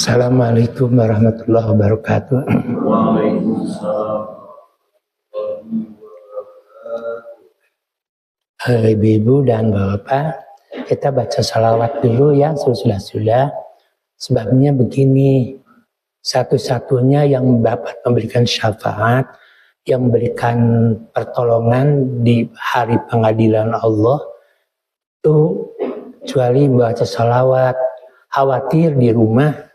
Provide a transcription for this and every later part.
Assalamualaikum warahmatullahi wabarakatuh. Waalaikumsalam. Ibu-ibu dan bapak, kita baca salawat dulu ya, sudah. Sebabnya begini, satu-satunya yang dapat memberikan syafaat, yang memberikan pertolongan di hari pengadilan Allah, itu kecuali membaca salawat. Khawatir di rumah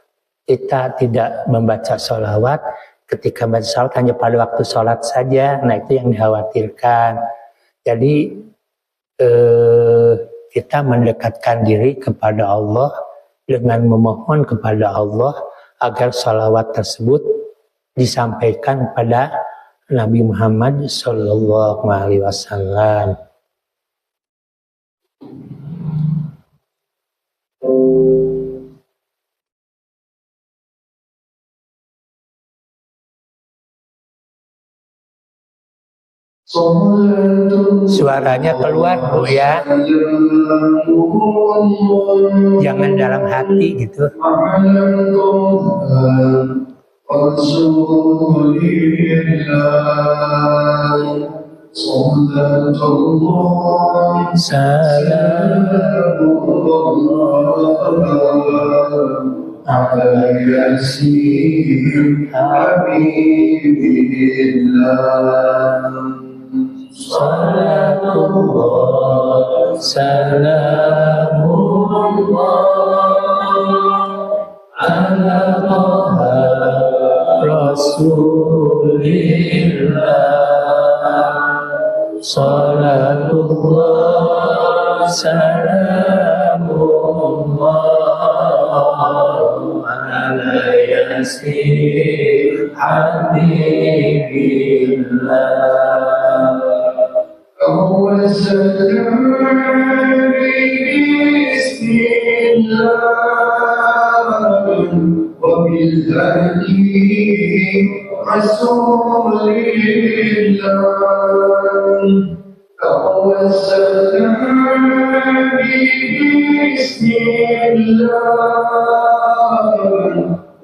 kita tidak membaca salawat, ketika membaca salawat hanya pada waktu sholat saja, nah itu yang dikhawatirkan. Jadi kita mendekatkan diri kepada Allah dengan memohon kepada Allah agar salawat tersebut disampaikan pada Nabi Muhammad Sallallahu Alaihi Wasallam. Suaranya keluar Bu ya, jangan dalam hati gitu. Salatullah, salamullah ala Taha Rasulillah. Salatullah, salamullah ala Yasin Habibillah. أول سلام بسم الله وبالهدي رسول الله. أول سلام بسم الله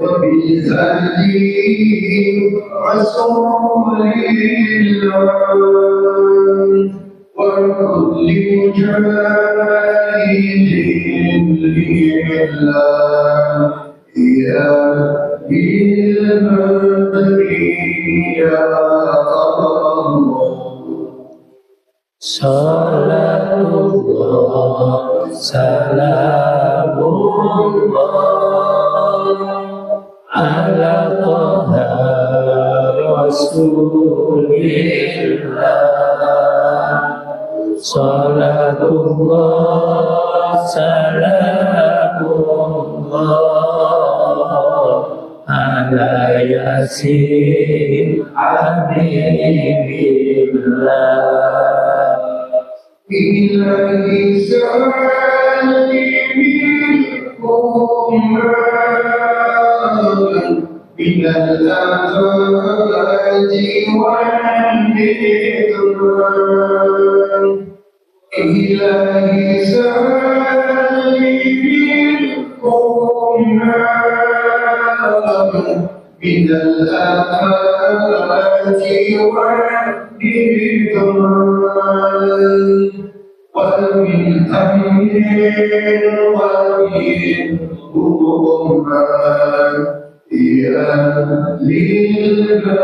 وبالهدي رسول الله وكل مجاهد لله يا بالبرية Salatullah, salamullah ala Taha Rasulillah. Salatullah, salamullah ala Yasin Habibillah. Ilahi salimil umman minal afati wal bid'ah. Ilahi salimil umman minal afati wal bid'ah. ومن أمر ومن أمة يا للبرية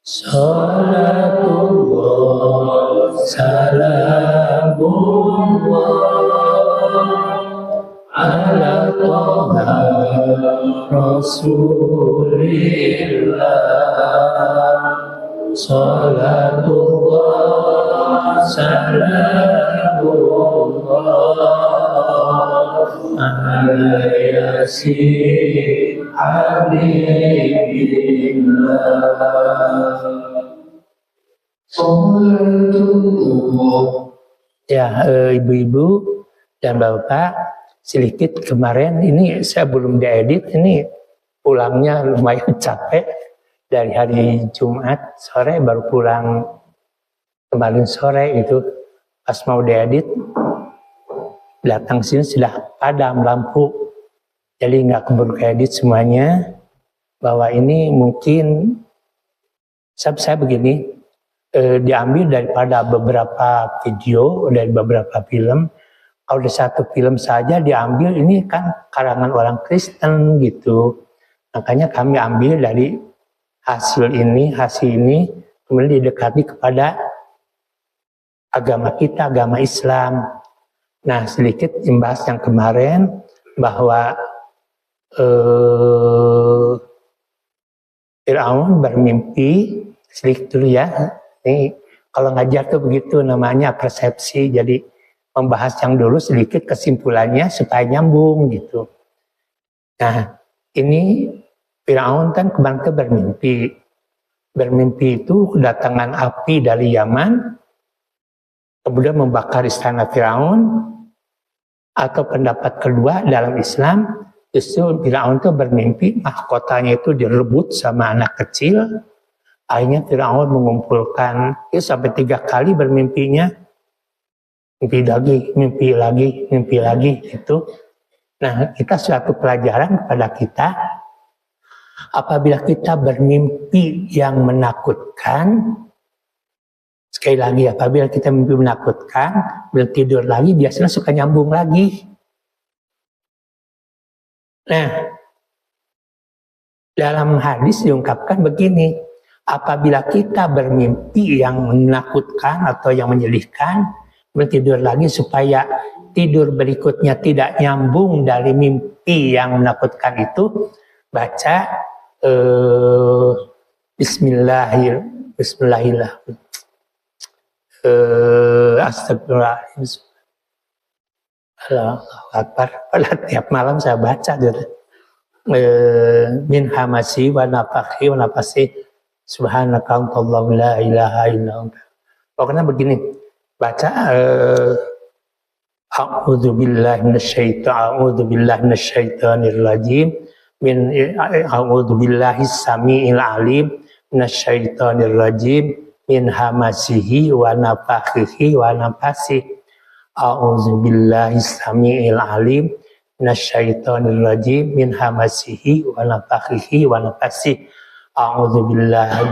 Salatullah, salamullah ala Taha Rasulillah. Salatullah, salamullah ala Yasin Habibillah. Ya, ibu-ibu dan bapak, sedikit kemarin ini saya belum diedit, ini pulangnya lumayan capek. Dari hari Jumat sore baru pulang kemarin sore itu, pas mau diedit datang sini sudah padam lampu, jadi nggak keburu kredit semuanya. Bahwa ini mungkin saya begini, diambil daripada beberapa video, dari beberapa film. Kalau di satu film saja diambil, ini kan karangan orang Kristen gitu. Makanya kami ambil dari hasil ini, kemudian didekati kepada agama kita, agama Islam. Nah, sedikit imbas yang kemarin, bahwa Fir'aun bermimpi, sedikit dulu ya. Ini kalau ngajar tuh begitu, namanya persepsi. Jadi membahas yang dulu sedikit kesimpulannya supaya nyambung gitu. Nah, ini Fir'aun kan kemarin tuh bermimpi. Bermimpi itu kedatangan api dari Yaman, kemudian membakar istana Fir'aun. Atau pendapat kedua dalam Islam, justru Fir'aun itu bermimpi mahkotanya itu direbut sama anak kecil. Akhirnya Fir'aun mengumpulkan, itu sampai 3 kali bermimpinya, mimpi lagi itu. Nah, kita suatu pelajaran kepada kita, apabila kita bermimpi yang menakutkan, sekali lagi, apabila kita mimpi menakutkan, belum tidur lagi, biasanya suka nyambung lagi. Nah, dalam hadis diungkapkan begini, apabila kita bermimpi yang menakutkan atau yang menyedihkan, belum tidur lagi, supaya tidur berikutnya tidak nyambung dari mimpi yang menakutkan itu, baca Bismillahirrahmanirrahim. Astagfirullahaladzim. Allahu Akbar. Pada tiap malam saya baca gitu. Min hamasi wa nafakhi wa nafasi subhanaka Allahu la ilaha illa anta. Pokoknya begini, baca a'udzu billahi minasyaitonir rajim, a'udzu billahi samiil alim minasyaitonir rajim, min hamasihi wa nafakhihi wa nafasi. A'udzu billahi samiil alim minasyaitonir rajim, min hamasihi wa nafakhihi wa nafasi. A'udzu billahi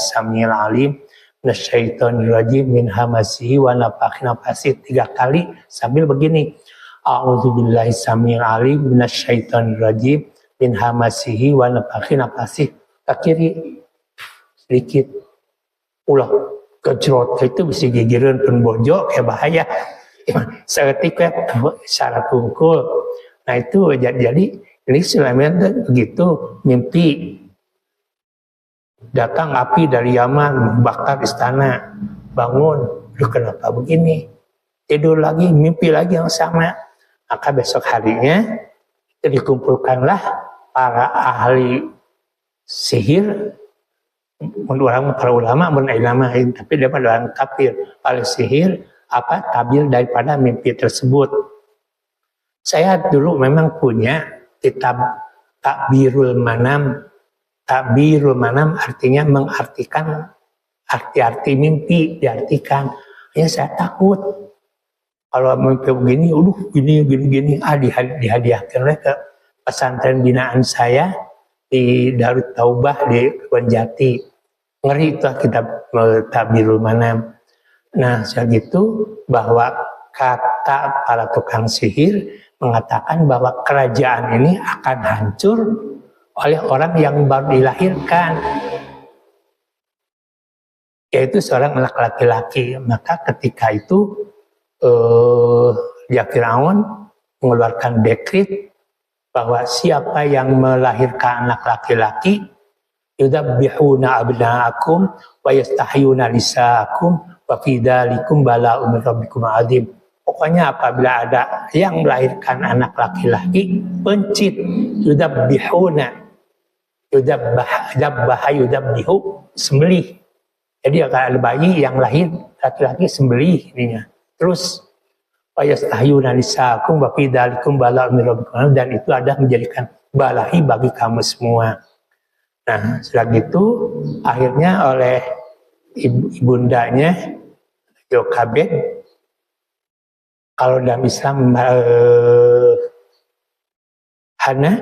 samiil alim minasyaitonir rajim, min hamasihi wa nafasi. 3 kali sambil begini. A'udzu billahi samiil alim minasyaitonir rajim, min hamasihi wa nafasi. Ke kiri sedikit. Ulah kejrot itu bisa gigiran pun bojo, kayak bahaya. Seketika syarat tungkul. Nah itu jadi ini selama begitu mimpi. Datang api dari Yaman, membakar istana. Bangun, kenapa begini? Tidur lagi, mimpi lagi yang sama. Maka besok harinya itu dikumpulkanlah para ahli sihir, para ulama, tapi daripada orang kafir, ahli sihir, tabir daripada mimpi tersebut. Saya dulu memang punya kitab Takbirul Manam. Takbirul Manam artinya mengartikan arti-arti mimpi, diartikan. Ya saya takut kalau mimpi begini, gini, dihadiahkan ke pesantren binaan saya di Darut Taubah di Kebonjati. Ngeri itu kitab Takbirul Manam. Nah, segitu bahwa kata para tukang sihir mengatakan bahwa kerajaan ini akan hancur oleh orang yang baru dilahirkan, yaitu seorang anak laki-laki. Maka ketika itu Fir'aun mengeluarkan dekret bahwa siapa yang melahirkan anak laki-laki, yudabbihuna abna'akum wa yastahyuna nisa'akum wa fi dzalikum bala'un min rabbikum 'adzim. Pokoknya apabila ada yang melahirkan anak laki-laki, pencit, yudabbihuna, yudabbihu, sembelih. Jadi kalau ada bayi yang lahir laki-laki, sembelih ininya. Terus wa yastahyuna nisa'akum wa fi dzalikum bala'un min rabbikum 'adzim, dan itu ada menjadikan balahi bagi kamu semua. Nah, setelah itu akhirnya oleh ibundanya Yokabed Kalau dalam Islam Hana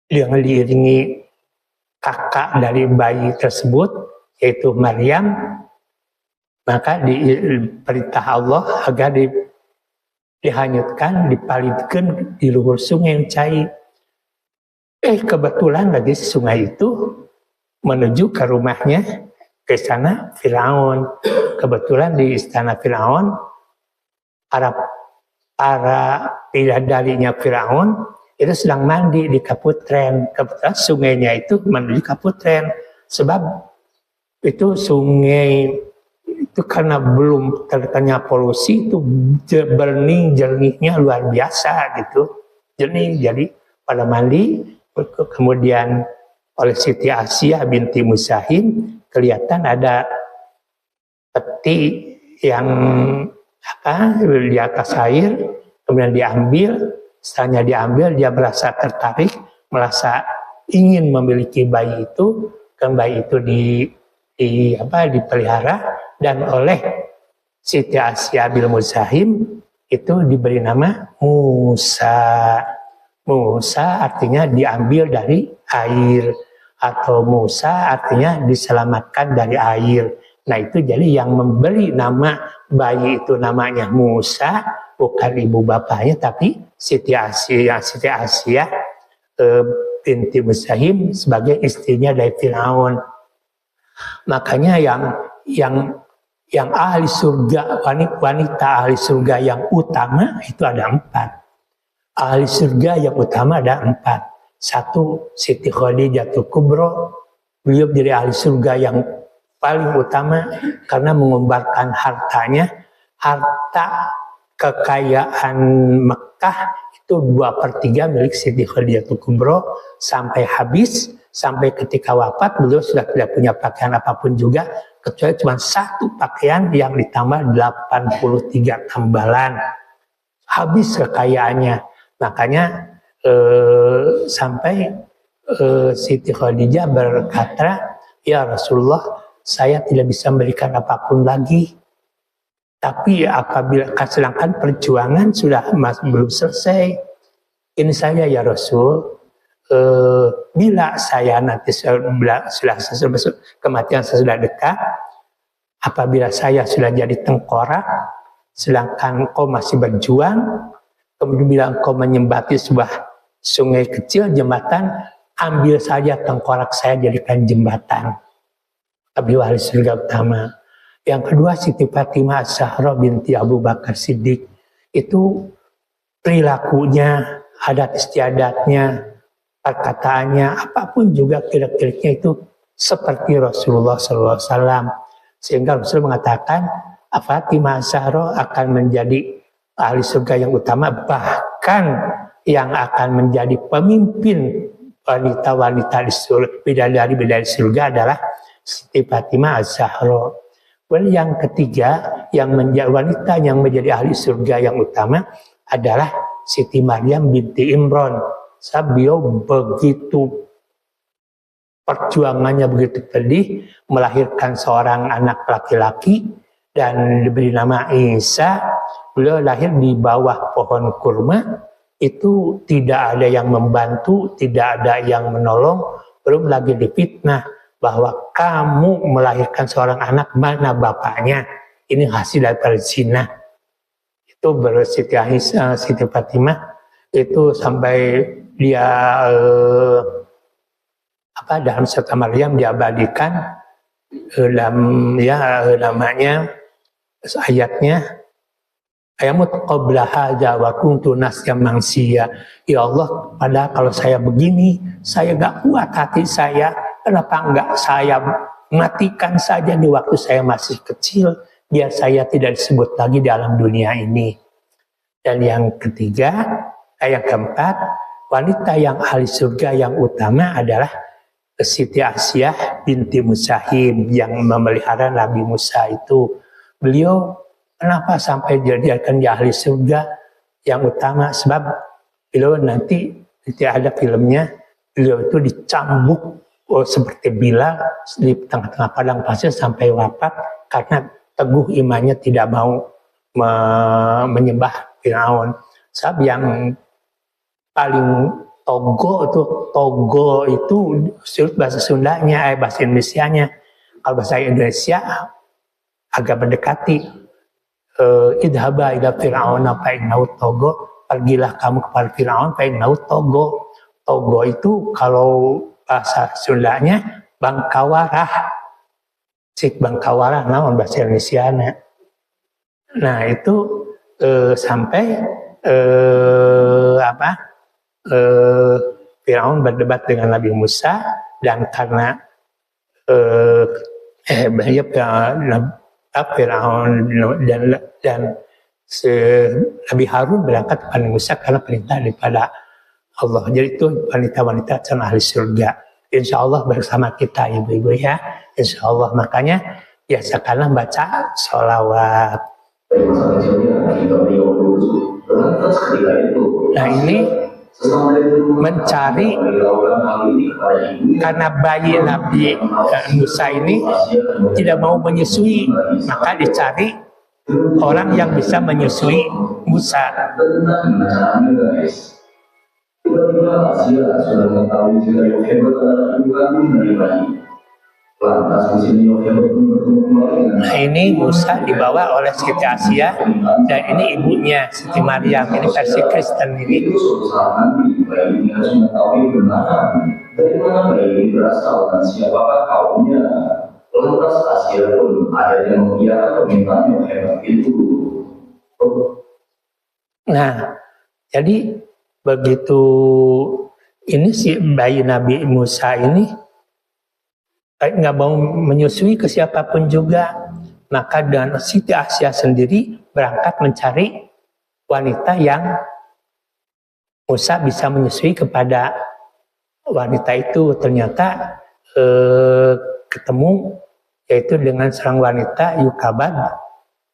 yang diiringi kakak dari bayi tersebut, yaitu Maryam, maka diperintah Allah agar dihanyutkan, dipalitkan di luhur sungai yang cair. Kebetulan lagi sungai itu menuju ke rumahnya, ke sana Firaun. Kebetulan di istana Firaun, para bidadarinya Firaun itu sedang mandi di Kaputren. Kebetulan sungainya itu menuju Kaputren. Sebab itu sungai itu karena belum terkena polusi, itu bening jernihnya luar biasa gitu. Jernih, jadi pada mandi, kemudian oleh Siti Asiyah binti Musahim kelihatan ada peti yang di atas air, kemudian diambil. Setelahnya diambil, dia merasa tertarik, merasa ingin memiliki bayi itu, dan bayi itu dipelihara, dan oleh Siti Asiyah bin Musahim itu diberi nama Musa. Musa artinya diambil dari air, atau Musa artinya diselamatkan dari air. Nah itu jadi yang memberi nama bayi itu namanya Musa, bukan ibu bapaknya, tapi Siti Asiyah binti Musahim sebagai istrinya dari Firaun. Makanya yang ahli surga, wanita ahli surga yang utama itu ada 4. Ahli surga yang utama ada 4. 1, Siti Khadijatul Kubro, beliau menjadi ahli surga yang paling utama karena mengumbarkan hartanya. Harta kekayaan Mekah itu 2/3 milik Siti Khadijatul Kubro sampai habis, sampai ketika wafat beliau sudah tidak punya pakaian apapun juga kecuali cuma 1 pakaian yang ditambah 83 tambalan. Habis kekayaannya. Makanya sampai Siti Khadijah berkata, ya Rasulullah, saya tidak bisa memberikan apapun lagi. Tapi apabila sedangkan perjuangan sudah belum selesai, ini saya ya Rasul, bila saya nanti sudah kematian saya sudah dekat, apabila saya sudah jadi tengkorak, sedangkan engkau masih berjuang, kemudian bila engkau menyembati sebuah sungai kecil, jembatan, ambil saja tengkorak saya jadikan jembatan. Beliau ahli surga utama. Yang kedua, Siti Fatimah Az-Zahra binti Abu Bakar Siddiq. Itu perilakunya, adat istiadatnya, perkataannya, apapun juga kira-kiranya itu seperti Rasulullah SAW. Sehingga Rasul mengatakan, Fatimah Az-Zahra akan menjadi ahli surga yang utama, bahkan yang akan menjadi pemimpin wanita-wanita di surga, bidadari surga adalah Siti Fatimah Az-Zahra. Yang ketiga, yang menjadi wanita yang menjadi ahli surga yang utama adalah Siti Maryam binti Imran. Beliau begitu perjuangannya begitu pedih, melahirkan seorang anak laki-laki dan diberi nama Isa. Beliau lahir di bawah pohon kurma, itu tidak ada yang membantu, tidak ada yang menolong, belum lagi difitnah bahwa kamu melahirkan seorang anak, mana bapaknya, ini hasil dari zina. Itu Siti Fatimah itu sampai dia dalam surat Maryam diabadikan namanya ayatnya, ayamut qabla hadza wa kuntu nasyan mansiya. Ya Allah, padahal kalau saya begini, saya gak kuat hati saya. Kenapa enggak saya matikan saja di waktu saya masih kecil, biar saya tidak disebut lagi dalam dunia ini. Dan yang ketiga, yang keempat, wanita yang ahli surga yang utama adalah Siti Asiyah binti Musahim yang memelihara Nabi Musa itu. Beliau kenapa sampai dijadikan ahli surga yang utama? Sebab beliau nanti ada filmnya, beliau itu dicambuk seperti Bilal di tengah-tengah padang pasir sampai wafat karena teguh imannya, tidak mau menyembah Firaun. Sebab yang paling togo itu bahasa Sundanya, bahasa Indonesianya. Kalau bahasa Indonesia agak mendekati. Idhaba ila Fir'aun fa innahu togo, pergilah kamu kepada Firaun fa innahu togo. Togo itu kalau bahasa Sundanya bangkawarah. Cik bangkawarah namun bahasa Indonesia. Nah itu sampai Firaun berdebat dengan Nabi Musa, dan karena Firaun dan Nabi Harun berangkat kepada Musa karena perintah daripada Allah. Jadi itu wanita-wanita calon ahli surga. Insya Allah bersama kita ibu-ibu ya. Insya Allah, makanya biasakanlah baca sholawat. Nah ini mencari, karena bayi Nabi Musa ini tidak mau menyusui, maka dicari orang yang bisa menyusui Musa. Tiba-tiba Asia sudah mengetahui jika Yohebet adalah ibu kandung dari bayi. Lantas di sini Yohebet pun bertemu kembali. Nah ini Musa dibawa oleh Siti Asia, dan ini ibunya Siti Maryam. Ini versi Kristen ini. Itu suatu saat nanti bayi ini harus mengetahui kebenaran dari mana bayi ini berasal dan siapakah kaumnya. Lantas Asia pun akhirnya mengiyakan permintaan Yohebet itu. Nah, jadi begitu ini si bayi Nabi Musa ini nggak mau menyusui ke siapapun juga, maka dengan Siti Asia sendiri berangkat mencari wanita yang Musa bisa menyusui kepada wanita itu. Ternyata ketemu, yaitu dengan seorang wanita Yukabad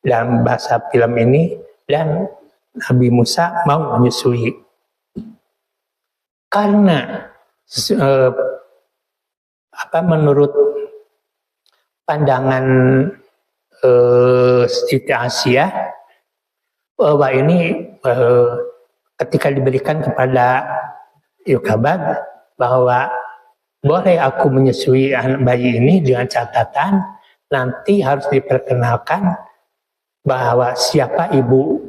dalam bahasa film ini, dan Nabi Musa mau menyusui. Karena menurut pandangan Siti Asia bahwa ini ketika diberikan kepada Yukabad bahwa boleh aku menyusui anak bayi ini dengan catatan nanti harus diperkenalkan bahwa siapa ibu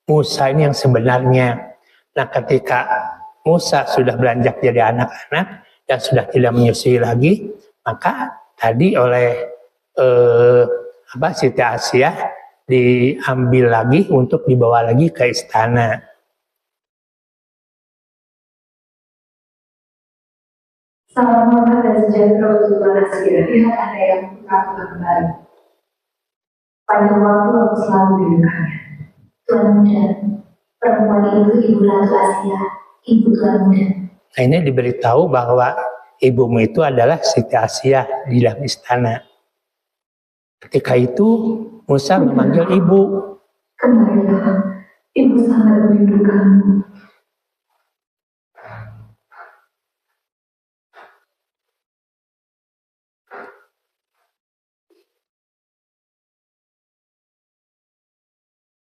Musa ini yang sebenarnya. Nah, ketika Musa sudah beranjak jadi anak-anak dan sudah tidak menyusui lagi, maka tadi oleh Siti Asia diambil lagi untuk dibawa lagi ke istana. Salam hormat dan sejahtera untuk Tuan Asia. Lihat ada yang putra kembali. Pada waktu aku selalu didekatnya. Tuan muda, perempuan itu ibu Ratu Asia, ibu Tuan muda. Nah ini diberitahu bahwa ibumu itu adalah Siti Asia di dalam istana. Ketika itu Musa memanggil ibu. Kembalilah, ibu sangat merindukanmu.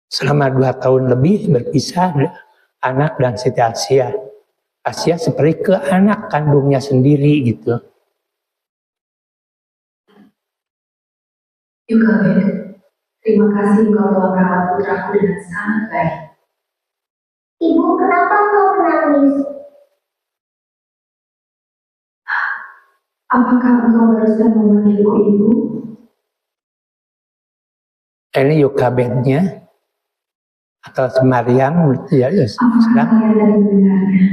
Selama 2 tahun lebih berpisah anak dan Siti Asia. Asia seperti ke anak kandungnya sendiri gitu. Yukabed, terima kasih engkau telah merawat putraku dengan sangat baik. Ibu, kenapa kau menangis? Apakah engkau barusan memanggilku ibu? Ini Yukabednya atau Maryam ya, Apakah kalian tadi mendengarnya?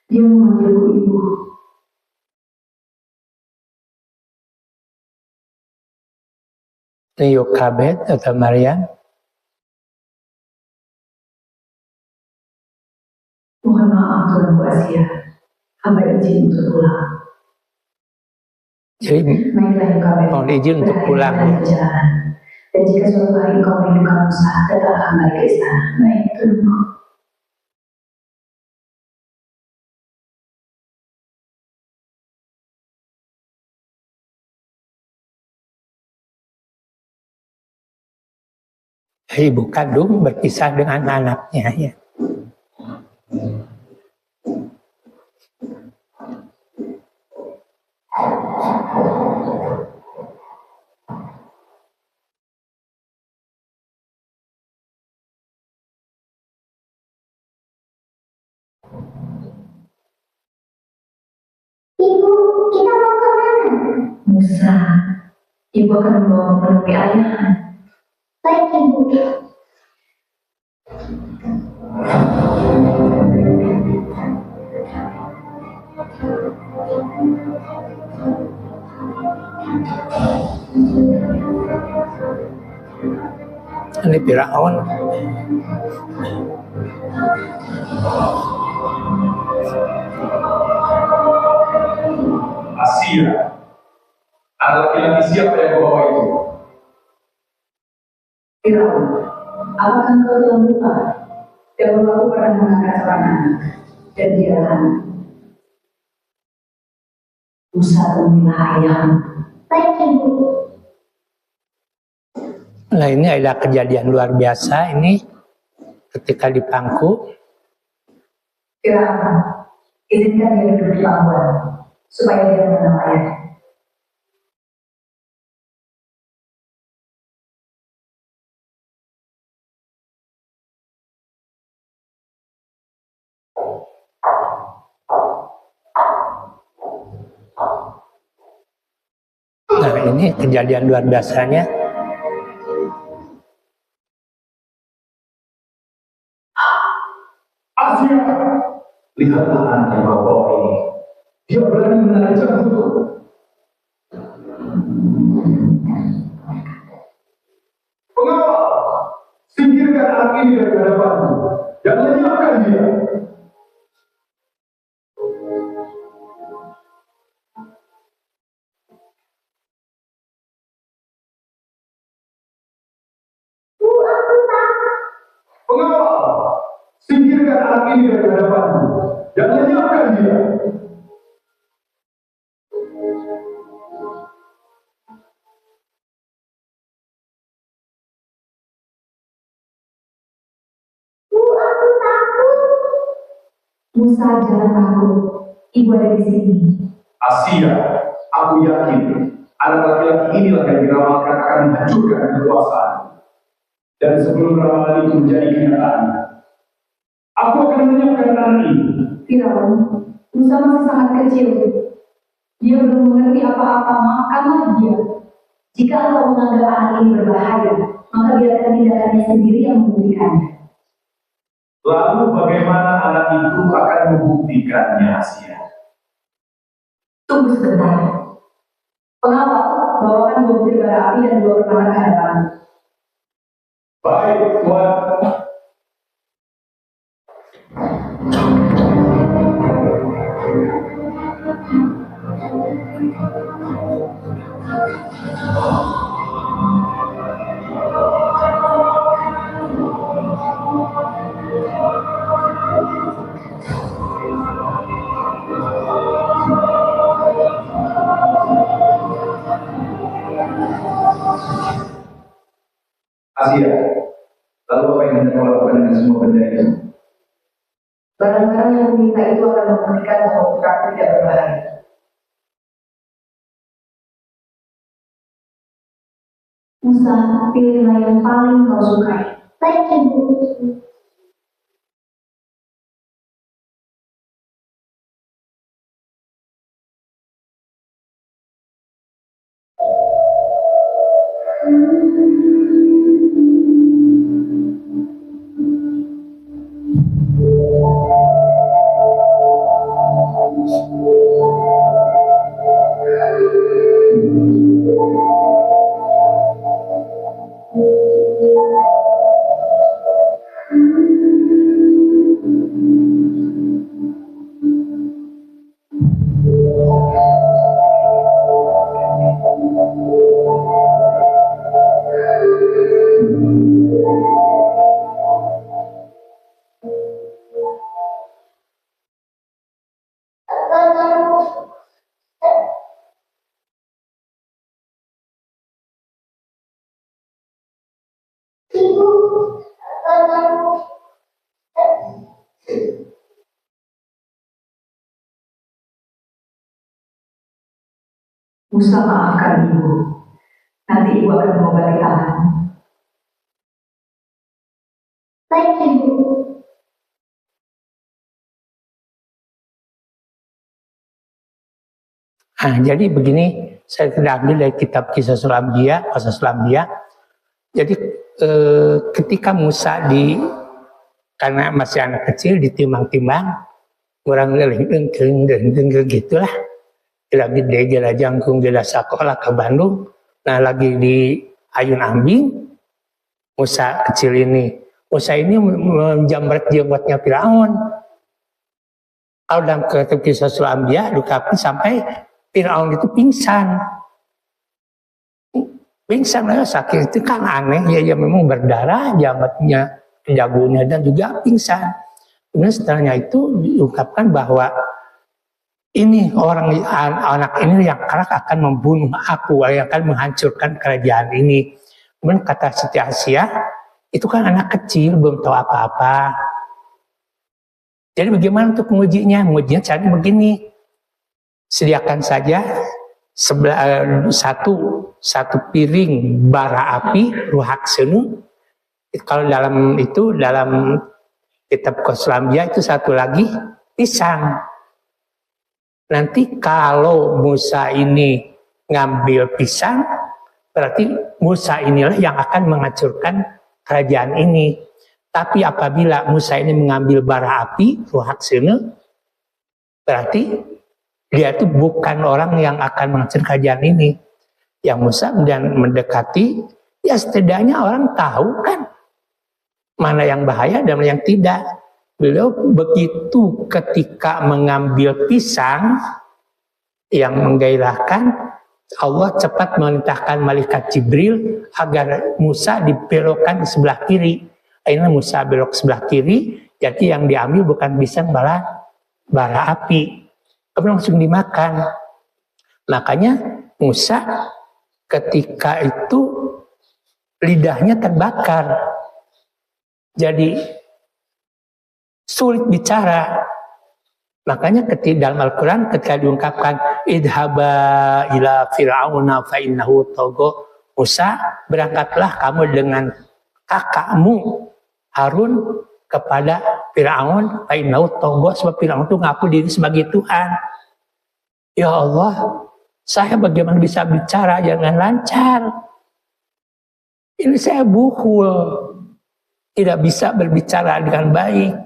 Dia memanggilku ibu. Ini Yukabed atau Maryam. Mohon maaf Tuanku Asia, hamba izin untuk pulang. Jadi Baiklah Yukabed, mohon izin untuk pulang. Perjalanan. Dan jika suatu hari kau merindukan Musa, tetaplah kembali ke istana. Baik, Tuanku. Ibu kandung berpisah dengan anaknya ya. Ibu, kita mau kemana? Musa, ibu akan membawa menemui ayah. Baik, Ibu. Ini Firaun. Asia, anak laki-laki siapa yang bawa itu? Firaun, apakah engkau telah lupa? Dahulu aku pernah mengangkat seorang anak, dan dia anak. Musa temuilah ayahmu. Baik, Ibu. Nah ini adalah kejadian luar biasa ini ketika di Pangku. Firaun, izinkan dia duduk di pangkuan, supaya dia mengenal ayahnya. Nah ini kejadian luar biasanya. Asia, lihatlah anak yang kau bawa ini. Dia berani menarik jantungku. Pengawal, singkirkan anak ini dari hadapanku dan lenyapkan dia. Bu, aku takut. Pengawal, singkirkan anak ini dari hadapanku dan lenyapkan dia. Bu, aku takut. Musa, jangan takut. Ibu ada di sini. Asia, aku yakin anak laki-laki inilah yang diramalkan akan menghancurkan kekuasaan. Dan sebelum ramalan itu menjadi kenyataan, aku akan menyiapkan anak ini. Firaun, Musa masih sangat kecil. Dia belum mengerti apa-apa, maafkanlah dia. Jika engkau menganggap anak ini berbahaya, maka biarkan tindakannya sendiri yang membuktikannya. Lalu bagaimana anak itu akan membuktikannya, Asia? Tunggu sebentar. Pengawal, bawakan 2 butir bara api dan 2 permata ke hadapan. Baik, Tuan. Asia, lalu apa yang hendak kau lakukan dengan semua benda itu? Barang-barang yang diminta itu akan membuktikan bahwa putraku tidak berbahaya. Musa, pilihlah yang paling kau sukai. Baik, Ibu. Musa, maafkan ibu. Nanti ibu akan mengobati tanganmu. Baik, Ibu. Jadi begini, saya tidak ambil dari kitab Qisasul Anbiya, Qasasul Anbiya. Jadi ketika Musa karena masih anak kecil ditimbang-timbang, orang leleng gitulah. Gila gede, gila jangkung, gila sekolah ke Bandung. Nah lagi di Ayun Ambing, Musa kecil ini. Musa ini menjamret jenggotnya Firaun. Kalau dalam kitab Qisasul Anbiya dikatakan sampai Firaun itu pingsan. Pingsan lah, sakit itu kan aneh ya memang berdarah jambatnya, jagunya dan juga pingsan. Kemudian setelahnya itu diungkapkan bahwa ini anak ini yang kelak akan membunuh aku, yang akan menghancurkan kerajaan ini. Kemudian kata Siti Asiyah, itu kan anak kecil belum tahu apa-apa. Jadi bagaimana untuk mengujinya? Mengujinya caranya begini. Sediakan saja satu piring bara api ruhak senu. Kalau dalam kitab Qisasul Anbiya itu satu lagi pisang. Nanti kalau Musa ini ngambil pisang, berarti Musa inilah yang akan menghancurkan kerajaan ini. Tapi apabila Musa ini mengambil bara api ruhak senu, berarti dia itu bukan orang yang akan menghancurkan kerajaan ini. Yang Musa kemudian mendekati, ya setidaknya orang tahu kan mana yang bahaya dan mana yang tidak. Beliau begitu ketika mengambil pisang yang menggairahkan, Allah cepat memerintahkan malaikat Jibril agar Musa dibelokkan di sebelah kiri. Akhirnya Musa belok sebelah kiri, jadi yang diambil bukan pisang malah bara api. Kemudian langsung dimakan. Makanya Musa ketika itu lidahnya terbakar. Jadi sulit bicara. Makanya ketika dalam Al-Quran ketika diungkapkan idhaba ila fir'auna fa innahu tagha, Musa berangkatlah kamu dengan kakakmu Harun kepada Firaun, fa innahu tagha, sebab Firaun itu ngaku diri sebagai Tuhan. Ya Allah, saya bagaimana bisa bicara dengan lancar? Ini saya buhul, tidak bisa berbicara dengan baik.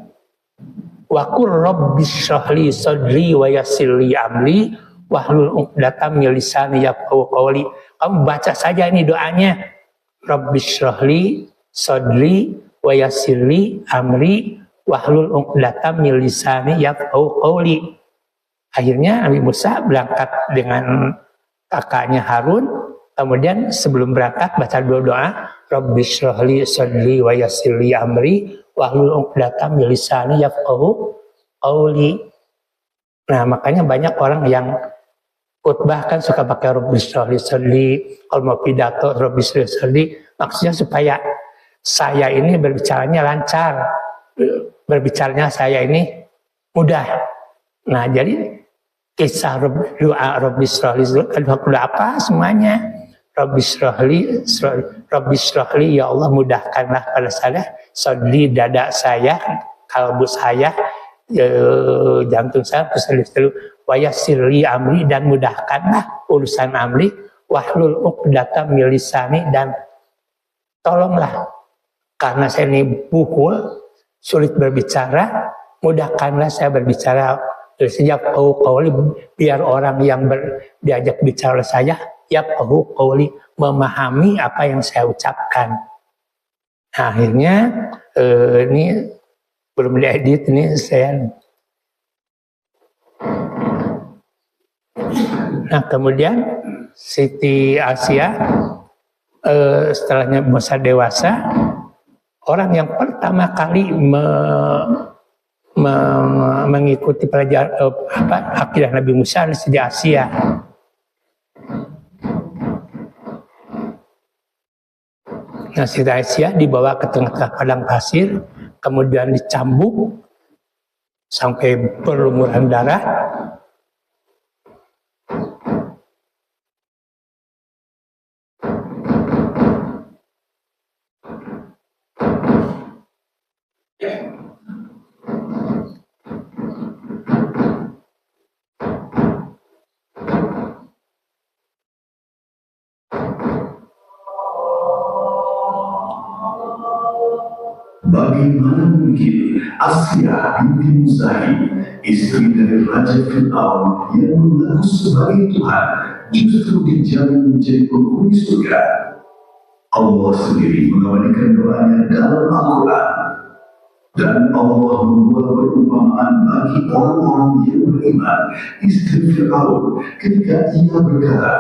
Wa qur rabbis shrahli sadri wa yassir li amri wahlul 'uqdatam min lisani yafqahu qawli. Kamu baca saja ini doanya. Rabbis shrahli sadri wa yassir li amri wahlul 'uqdatam min lisani yafqahu qawli. Akhirnya Nabi Musa berangkat dengan kakaknya Harun. Kemudian sebelum berangkat baca doa, Rabbis shrahli sadri wa yassir li amri wahlul 'uqdatam min lisani yafqahu qawli. Nah, makanya banyak orang yang khutbah kan suka pakai Rabbis shrahli sadri, kalau mau pidato Rabbis shrahli sadri, maksudnya supaya saya ini berbicaranya lancar, berbicaranya saya ini mudah. Nah, jadi kisah doa Rabbis shrahli sadri apa semuanya? Rabbis shrahli, ya Allah mudahkanlah pada saya sadri, dada saya, kalbu saya, jantung saya, wa yassir li amri, dan mudahkanlah urusan amri, wahlul 'uqdatam min lisani, dan tolonglah karena saya ini buhul, sulit berbicara, mudahkanlah saya berbicara sejak qawli, biar orang yang diajak bicara oleh saya yafqahu qawli, memahami apa yang saya ucapkan. Nah, akhirnya ini belum diedit, ini saya. Nah, kemudian Siti Asiyah setelahnya Musa dewasa, orang yang pertama kali mengikuti pelajaran akidah Nabi Musa adalah Siti Asiyah. Nah, Siti Asiyah dibawa ke tengah-tengah padang pasir, kemudian dicambuk sampai berlumuran darah. Bagaimana mungkin Asia binti Muzahim, istri dari Raja Fir'aun yang mengaku sebagai Tuhan, justru dijamin menjadi penghuni surga? Allah sendiri mengabadikan doanya dalam Al-Quran. Dan Allah membuat perumpamaan bagi orang-orang yang beriman, istri Fir'aun, ketika ia berkata,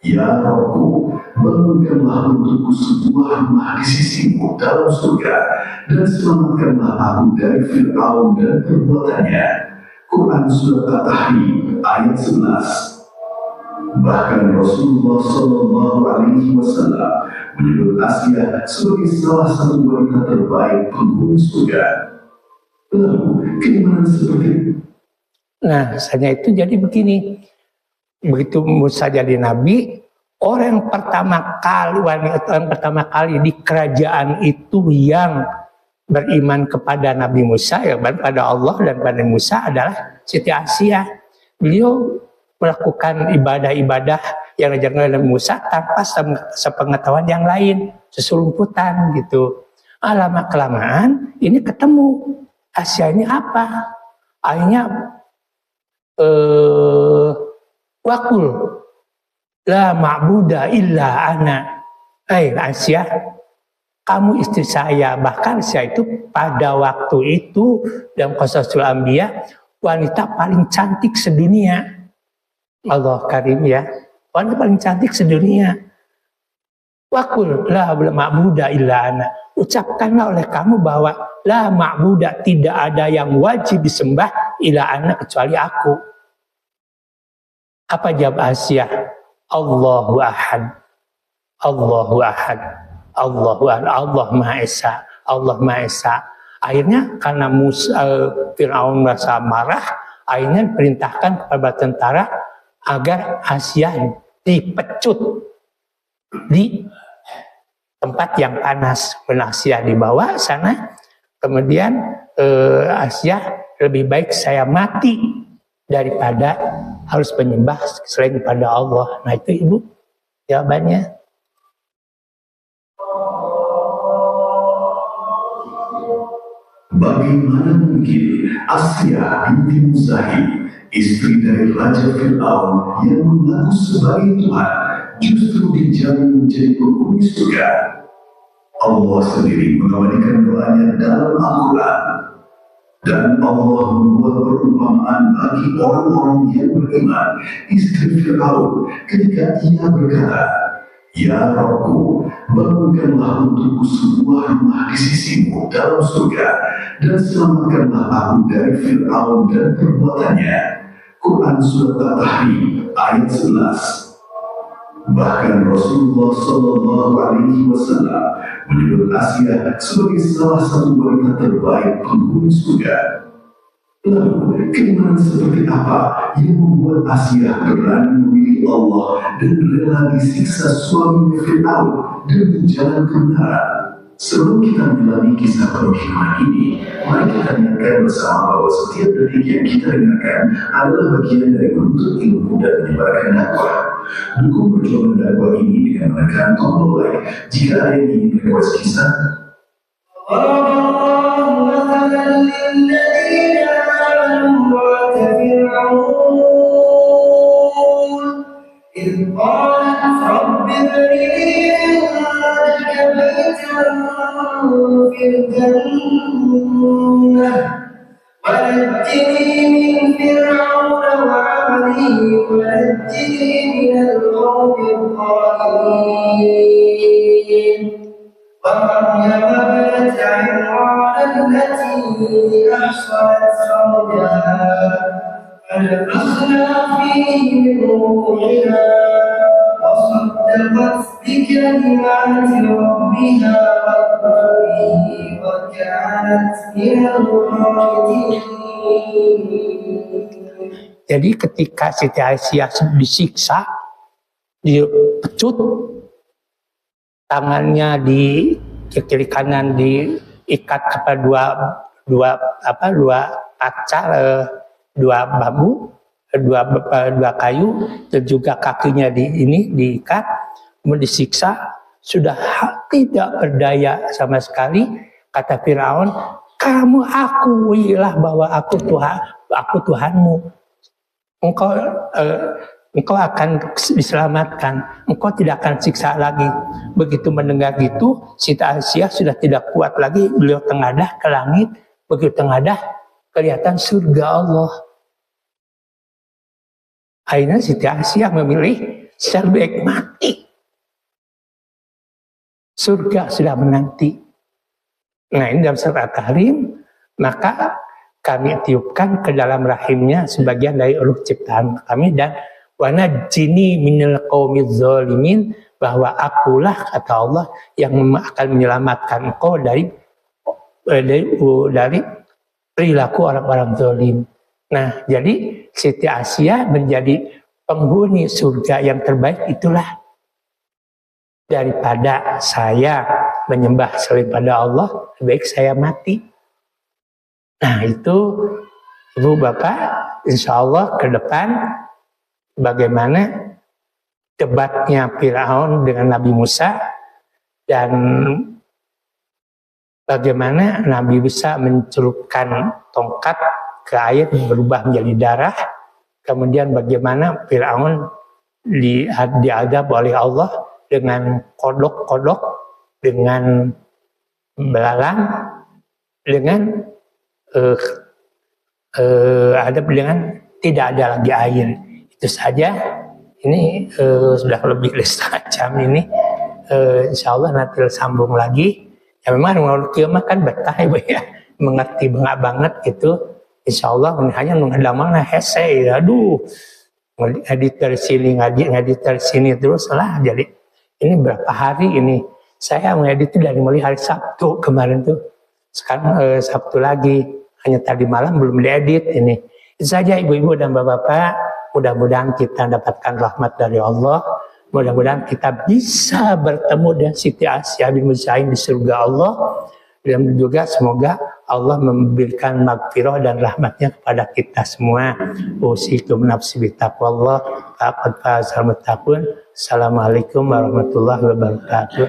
"Ya Rabbu, bangunkanlah untukku sebuah rumah di sisimu dalam surga, dan selamatkanlah aku dari Fir'aun dan perbuatannya." Quran Surat At-Tahrim ayat 11. Bahkan Rasulullah Shallallahu Alaihi Wasallam menyebut Asia sebagai salah satu wanita terbaik penghuni surga. Lalu, keimanan seperti itu? Nah, misalnya itu jadi begini. Begitu Musa jadi nabi, orang yang pertama kali, wanita yang pertama kali di kerajaan itu yang beriman kepada Nabi Musa, ya, kepada Allah dan kepada Musa adalah Siti Asia. Beliau melakukan ibadah-ibadah yang diajarkan oleh Musa tanpa sepengetahuan yang lain, seselumputan gitu. Lama-kelamaan ini ketemu Asia ini apa? Akhirnya wakul la ma'buda illa ana. Asia, kamu istri saya. Bahkan Asia itu pada waktu itu dalam Qasasul Anbiya wanita paling cantik sedunia. Allah Karim ya, wanita paling cantik sedunia. Wakul la ma'buda illa ana. Ucapkanlah oleh kamu bahwa la ma'buda, tidak ada yang wajib disembah illa ana, kecuali aku. Apa jawab Asia? Allahu ahad, Allahu ahad, Allahu ahad, Allah Maha Esa, Allah Maha Esa. Akhirnya karena Fir'aun merasa marah, akhirnya diperintahkan kepada tentara agar Asia dipecut di tempat yang panas. Asia dibawa sana, kemudian Asia, lebih baik saya mati daripada harus menyembah selain pada Allah. Nah itu Ibu jawabannya. Bagaimana mungkin Asia binti Muzahim, istri dari Raja Fir'aun yang mengaku sebagai Tuhan, justru dijamin menjadi penghuni surga? Allah sendiri mengabadikan doanya dalam Al-Quran. Dan Allah membuat perumpamaan bagi orang-orang yang beriman, istri Fir'aun, ketika ia berkata, "Ya Rabbu, bangunkanlah untukku sebuah rumah di sisimu dalam surga, dan selamatkanlah aku dari Fir'aun dan perbuatannya." Quran Surat At-Tahrim ayat 11. Bahkan Rasulullah Shallallahu Alaihi Wasallam menyebut Asia sebagai salah satu wanita terbaik penghuni surga. Lalu, keimanan seperti apa yang membuat Asia berani memilih Allah dan rela disiksa suami Fir'aun demi jalan kebenaran? Sebelum kita menyelami kisah penuh ini, mari kita ingatkan bersama bahwa setiap detik yang kita dengarkan adalah bagian dari menuntut ilmu dan menyebarkan dakwah. Dukung perjuangan dakwah ini dengan menekan tombol like jika ada yang ingin request kisah. في الجنة ونجني من فرعون وعمله ونجني من القوم الظالمين ومريم ابنة عمران التي أحصنت فرجها فنفخنا فيه من روحنا وصدقت بكلمات ربها Jadi ketika Siti Aisyah disiksa, dipecut, tangannya di kiri kanan diikat kepada dua kaca, dua bambu, dua kayu, dan juga kakinya diikat, kemudian disiksa. Sudah tidak berdaya sama sekali Kata Firaun, kamu akuilah bahwa aku Tuhanmu. Engkau akan diselamatkan, engkau tidak akan siksa lagi. Begitu mendengar gitu, Siti Aisyah sudah tidak kuat lagi, beliau tengadah ke langit. Begitu tengadah, kelihatan surga Allah. Akhirnya Siti Aisyah memilih sebaik mati. Surga sudah menanti. Nah ini dalam surat At-Tahrim, maka kami tiupkan ke dalam rahimnya sebagian dari ruh ciptaan kami dan wanajini minal qaumiz zalimin, bahwa akulah kata Allah yang akan menyelamatkan engkau dari perilaku orang-orang zalim. Nah, jadi Siti Aisyah menjadi penghuni surga yang terbaik itulah. Daripada saya menyembah selain pada Allah, lebih baik saya mati. Nah itu Ibu Bapak, insya Allah ke depan bagaimana debatnya Firaun dengan Nabi Musa, dan bagaimana Nabi Musa mencelupkan tongkat ke air berubah menjadi darah, kemudian bagaimana Firaun diadab oleh Allah dengan kodok-kodok, dengan belalang, dengan adab dengan tidak ada lagi air. Itu saja. Ini sudah lebih dari setengah jam ini. Insya Allah nanti sambung lagi. Ya memang menurut kiamah kan betah Ibu ya, mengerti banget gitu. Insya Allah hanya menghadap mana hese, aduh, ngedit dari sini ngedit dari sini terus lah. Jadi ini berapa hari ini saya mengedit itu dari mulai hari Sabtu kemarin tuh. Sekarang Sabtu lagi, hanya tadi malam belum diedit ini. Itu saja ibu-ibu dan bapak-bapak, mudah-mudahan kita dapatkan rahmat dari Allah. Mudah-mudahan kita bisa bertemu dengan Siti Aisyah bin Musain di surga Allah. Dan juga semoga Allah memberikan magfirah dan rahmatnya kepada kita semua. Usikum nafsi bitaqwallah, faqad fazal muttaqun. Assalamualaikum warahmatullahi wabarakatuh.